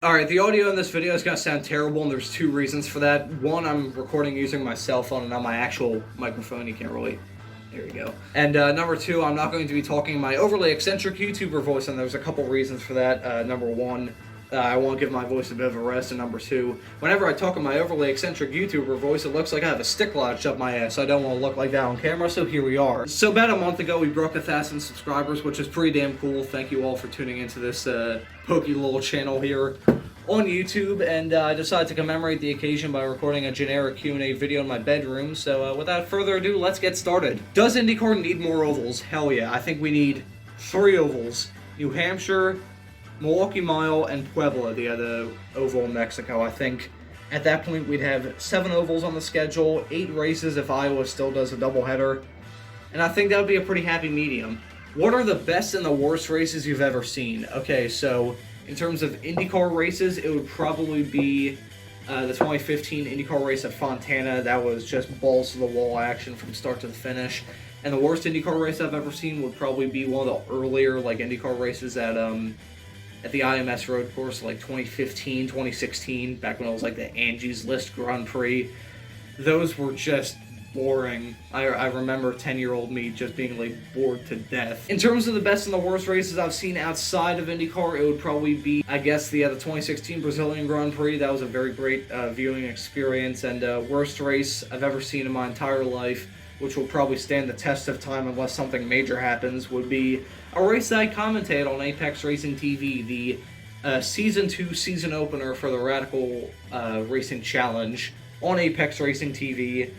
Alright, the audio in this video is going to sound terrible, and there's two reasons for that. One, I'm recording using my cell phone and not my actual microphone. You can't really... There you go. And number two, I'm not going to be talking in my overly eccentric YouTuber voice, and there's a couple reasons for that. Number one, I want to give my voice a bit of a rest, and number two, whenever I talk in my overly eccentric YouTuber voice, it looks like I have a stick lodged up my ass. I don't want to look like that on camera, so here we are. So about a month ago, we broke 1,000 subscribers, which is pretty damn cool. Thank you all for tuning into this pokey little channel here on YouTube, and I decided to commemorate the occasion by recording a generic Q&A video in my bedroom. So without further ado, let's get started. Does IndyCar need more ovals? Hell yeah. I think we need 3 ovals. New Hampshire, Milwaukee Mile, and Puebla, the other oval in Mexico. I think at that point we'd have 7 ovals on the schedule, 8 races if Iowa still does a doubleheader, and I think that would be a pretty happy medium. What are the best and the worst races you've ever seen? Okay, so in terms of IndyCar races, it would probably be the 2015 IndyCar race at Fontana. That was just balls-to-the-wall action from start to the finish. And the worst IndyCar race I've ever seen would probably be one of the earlier IndyCar races at the IMS road course, 2015, 2016, back when it was the Angie's List Grand Prix. Those were just boring. I remember 10-year-old me just being bored to death. In terms of the best and the worst races I've seen outside of IndyCar, it would probably be, I guess, the 2016 Brazilian Grand Prix. That was a very great viewing experience, and worst race I've ever seen in my entire life, which will probably stand the test of time unless something major happens, would be a race that I commentated on Apex Racing TV, the Season 2 season opener for the Radical Racing Challenge on Apex Racing TV.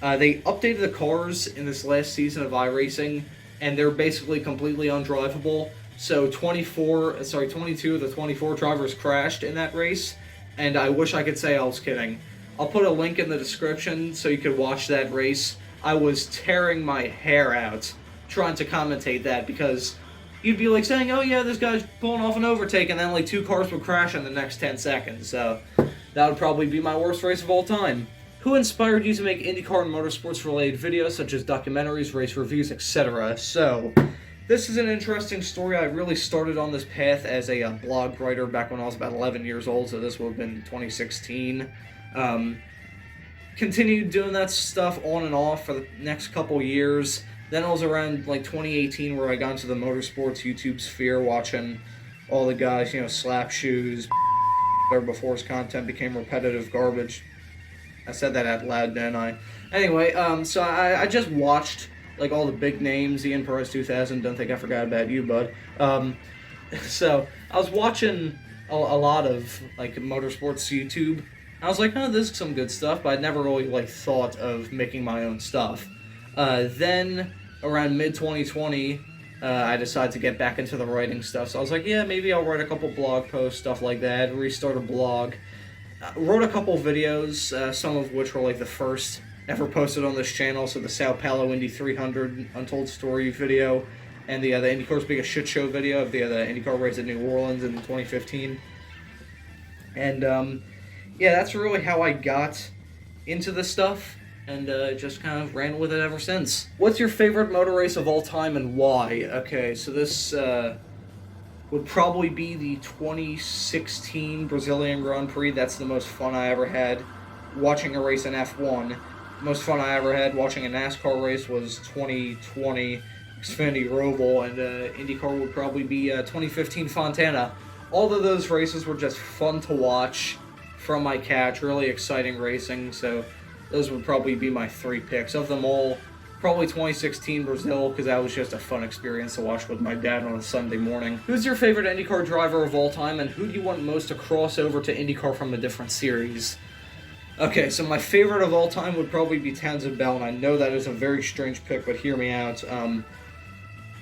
They updated the cars in this last season of iRacing, and they're basically completely undrivable. So 22 of the 24 drivers crashed in that race, and I wish I could say I was kidding. I'll put a link in the description so you could watch that race. I was tearing my hair out trying to commentate that, because you'd be saying, oh yeah, this guy's pulling off an overtake, and then 2 cars would crash in the next 10 seconds. So that would probably be my worst race of all time. Who inspired you to make IndyCar and motorsports related videos such as documentaries, race reviews, etc.? So, this is an interesting story. I really started on this path as a blog writer back when I was about 11 years old, so this would have been 2016. Continued doing that stuff on and off for the next couple years. Then it was around 2018 where I got into the motorsports YouTube sphere, watching all the guys, slap shoes, before his content became repetitive garbage. I said that out loud, didn't I? Anyway, so I just watched all the big names. Ian Perez 2000, don't think I forgot about you, bud. So I was watching a lot of motorsports YouTube. I was like, oh, this is some good stuff, but I'd never really thought of making my own stuff. Then around mid-2020, I decided to get back into the writing stuff. So I was like, yeah, maybe I'll write a couple blog posts, stuff like that, restart a blog. Wrote a couple videos, some of which were the first ever posted on this channel. So the Sao Paulo Indy 300 Untold Story video, and the IndyCar's Biggest Shit Show video of the IndyCar race at New Orleans in 2015. And yeah, that's really how I got into this stuff, and just kind of ran with it ever since. What's your favorite motor race of all time and why? Okay, so this would probably be the 2016 Brazilian Grand Prix. That's the most fun I ever had watching a race in F1. Most fun I ever had watching a NASCAR race was 2020 Xfinity Roval, and IndyCar would probably be 2015 Fontana. All of those races were just fun to watch from my couch, really exciting racing, so those would probably be my 3 picks. Of them all, probably 2016 Brazil, because that was just a fun experience to watch with my dad on a Sunday morning. Who's your favorite IndyCar driver of all time, and who do you want most to cross over to IndyCar from a different series? Okay, so my favorite of all time would probably be Townsend Bell, and I know that is a very strange pick, but hear me out.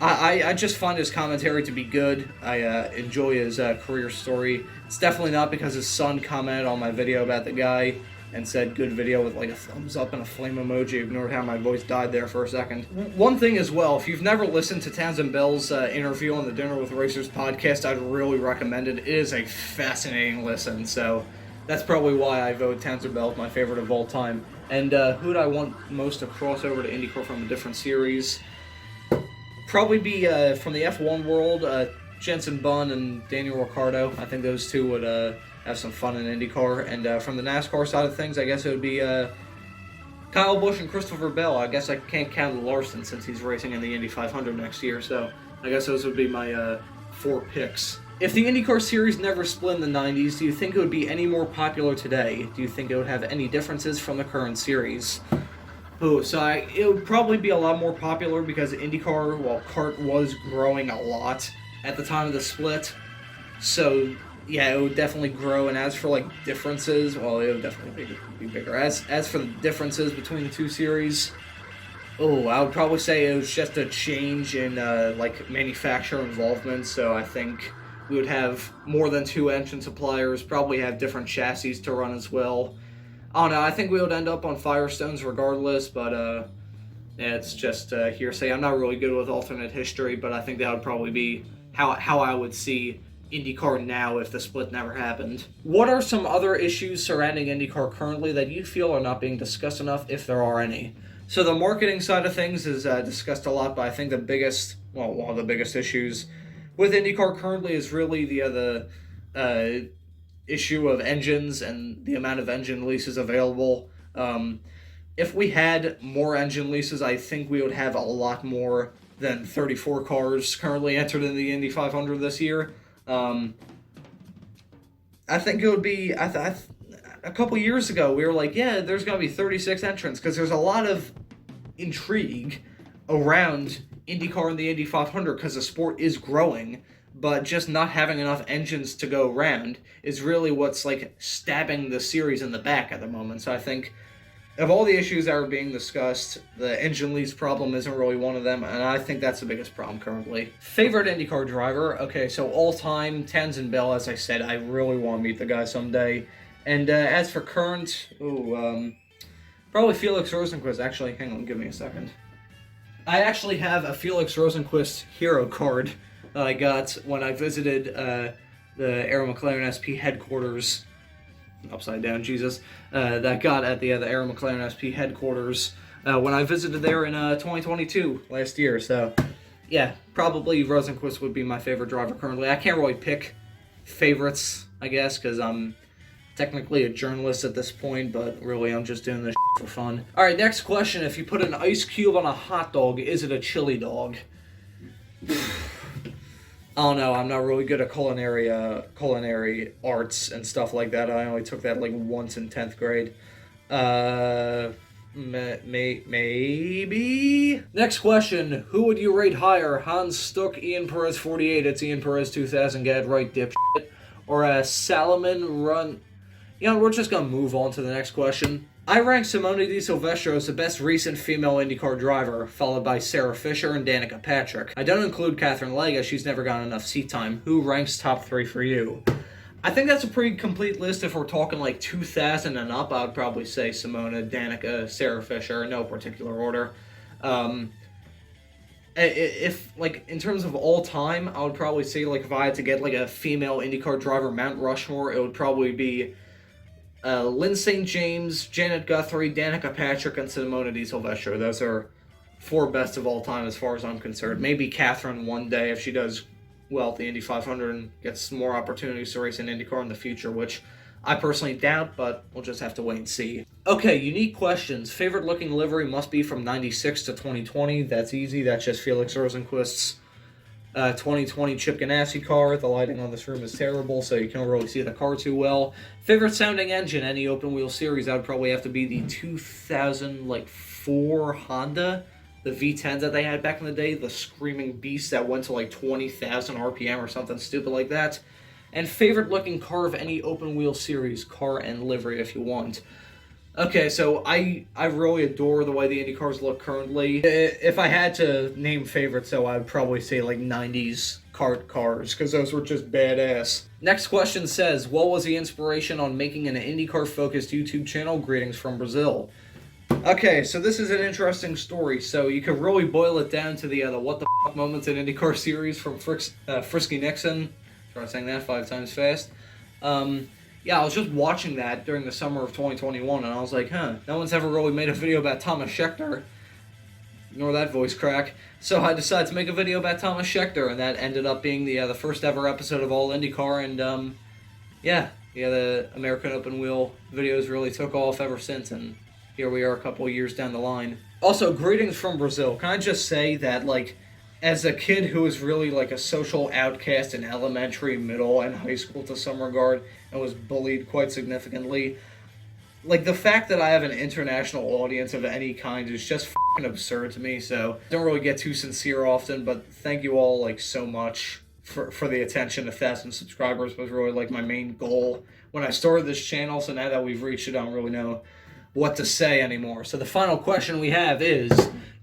I just find his commentary to be good. I enjoy his career story. It's definitely not because his son commented on my video about the guy and said good video with a thumbs up and a flame emoji. Ignored how my voice died there for a second. One thing as well, if you've never listened to Townsend Bell's interview on the Dinner with Racers podcast, I'd really recommend it. It is a fascinating listen, so that's probably why I vote Townsend Bell as my favorite of all time. And who do I want most to cross over to IndyCar from a different series? Probably be from the F1 world, Jenson Button and Daniel Ricciardo. I think those two would have some fun in IndyCar. And from the NASCAR side of things, I guess it would be Kyle Busch and Christopher Bell. I guess I can't count Larson since he's racing in the Indy 500 next year, so I guess those would be my 4 picks. If the IndyCar series never split in the 90s, do you think it would be any more popular today? Do you think it would have any differences from the current series? It would probably be a lot more popular because IndyCar, kart was growing a lot at the time of the split. So, yeah, it would definitely grow. And as for, differences, it would definitely be bigger. As for the differences between the two series, I would probably say it was just a change in, manufacturer involvement. So I think we would have more than 2 engine suppliers, probably have different chassis to run as well. I don't know, I think we would end up on Firestones regardless, but it's just hearsay. I'm not really good with alternate history, but I think that would probably be how I would see IndyCar now if the split never happened. What are some other issues surrounding IndyCar currently that you feel are not being discussed enough, if there are any? So the marketing side of things is discussed a lot, but I think one of the biggest issues with IndyCar currently is really the issue of engines and the amount of engine leases available. If we had more engine leases, I think we would have a lot more than 34 cars currently entered in the Indy 500 this year. I think it would be... a couple years ago, we were like, yeah, there's going to be 36 entrants, because there's a lot of intrigue around IndyCar and the Indy 500, because the sport is growing, but just not having enough engines to go around is really what's, stabbing the series in the back at the moment. So I think, of all the issues that are being discussed, the engine lease problem isn't really one of them, and I think that's the biggest problem currently. Favorite IndyCar driver? Okay, so all-time, Tenzin Bell, as I said, I really want to meet the guy someday. And as for current, probably Felix Rosenqvist. Actually, hang on, give me a second. I actually have a Felix Rosenqvist hero card that I got when I visited the Arrow McLaren SP headquarters. Upside down, Jesus. That I got at the Arrow McLaren SP headquarters when I visited there in 2022, last year. So, yeah, probably Rosenqvist would be my favorite driver currently. I can't really pick favorites, I guess, because I'm technically a journalist at this point, but really I'm just doing this for fun. Alright, next question. If you put an ice cube on a hot dog, is it a chili dog? I don't know, I'm not really good at culinary arts and stuff like that. I only took that once in 10th grade. Maybe? Next question. Who would you rate higher? Hans Stuck, Ian Perez 48, it's Ian Perez 2000, get it right, dipshit. Or Salomon Run... we're just going to move on to the next question. I rank Simone Di Silvestro as the best recent female IndyCar driver, followed by Sarah Fisher and Danica Patrick. I don't include Catherine Legg, as she's never gotten enough seat time. Who ranks top 3 for you? I think that's a pretty complete list. If we're talking 2000 and up, I would probably say Simone, Danica, Sarah Fisher, no particular order. If, in terms of all time, I would probably say, if I had to get, a female IndyCar driver Mount Rushmore, it would probably be Lynn St. James, Janet Guthrie, Danica Patrick, and Simone Di Silvestro. Those are 4 best of all time as far as I'm concerned. Maybe Catherine one day if she does well at the Indy 500 and gets more opportunities to race in IndyCar in the future, which I personally doubt, but we'll just have to wait and see. Okay, unique questions. Favorite looking livery must be from 96 to 2020. That's easy. That's just Felix Rosenqvist's 2020 Chip Ganassi car. The lighting on this room is terrible, so you can't really see the car too well. Favorite sounding engine, any open wheel series, that would probably have to be the 2004 Honda, the V10 that they had back in the day, the screaming beast that went to 20,000 RPM or something stupid like that. And favorite looking car of any open wheel series, car and livery if you want. Okay, so I really adore the way the Indy cars look currently. If I had to name favorites, though, I would probably say 90s kart cars, because those were just badass. Next question says, what was the inspiration on making an IndyCar-focused YouTube channel? Greetings from Brazil. Okay, so this is an interesting story. So you could really boil it down to the what the fuck moments in IndyCar series from Frisky Nixon. Try saying that 5 times fast. Yeah, I was just watching that during the summer of 2021, and I was like, no one's ever really made a video about Thomas Scheckter. Ignore that voice crack. So I decided to make a video about Thomas Scheckter, and that ended up being the first ever episode of All IndyCar, and yeah, yeah, the American Open Wheel videos really took off ever since, and here we are a couple years down the line. Also, greetings from Brazil. Can I just say that, like, as a kid who was really like a social outcast in elementary, middle, and high school to some regard, and was bullied quite significantly, like, the fact that I have an international audience of any kind is just fucking absurd to me. So don't really get too sincere often, but thank you all like so much for the attention. 1,000 subscribers was really like my main goal when I started this channel. So now that we've reached it, I don't really know what to say anymore. So the final question we have is,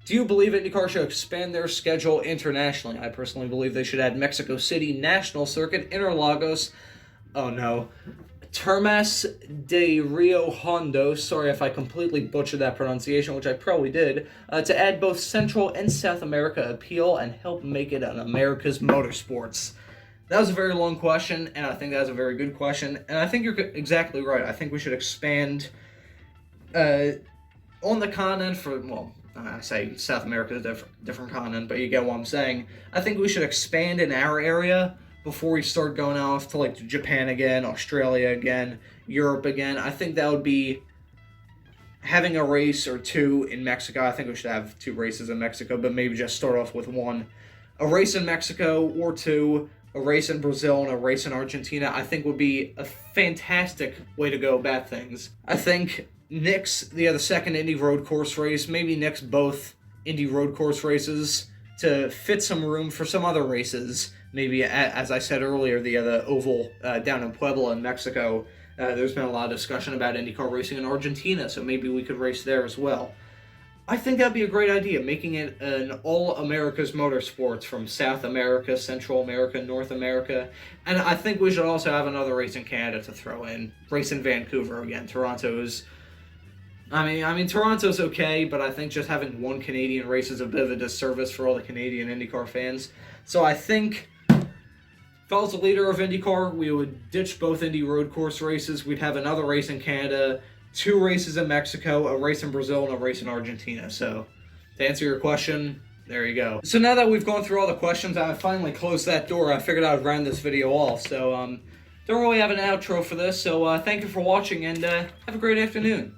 do you believe IndyCar should expand their schedule internationally? I personally believe they should add Mexico City National Circuit, Interlagos, oh no, Termas de Rio Hondo, sorry if I completely butchered that pronunciation, which I probably did, to add both Central and South America appeal and help make it an America's motorsports. That was a very long question, and I think that was a very good question, and I think you're exactly right. I think we should expand on the continent for, well, I say South America is a different continent, but you get what I'm saying. I think we should expand in our area before we start going off to like Japan again, Australia again, Europe again. I think that would be having a race or two in Mexico. I think we should have 2 races in Mexico, but maybe just start off with 1. A race in Mexico or 2, a race in Brazil and a race in Argentina, I think would be a fantastic way to go about things. I think nix the second Indy road course race, maybe nix both Indy road course races to fit some room for some other races. Maybe, as I said earlier, the oval down in Puebla in Mexico, there's been a lot of discussion about IndyCar racing in Argentina, so maybe we could race there as well. I think that'd be a great idea, making it an all-America's motorsports from South America, Central America, North America, and I think we should also have another race in Canada to throw in. Race in Vancouver again. Toronto's okay, but I think just having 1 Canadian race is a bit of a disservice for all the Canadian IndyCar fans. So I think, if I was the leader of IndyCar, we would ditch both Indy road course races. We'd have another race in Canada, 2 races in Mexico, a race in Brazil, and a race in Argentina. So, to answer your question, there you go. So now that we've gone through all the questions, I finally closed that door. I figured I would round this video off. So, don't really have an outro for this. So, thank you for watching, and have a great afternoon.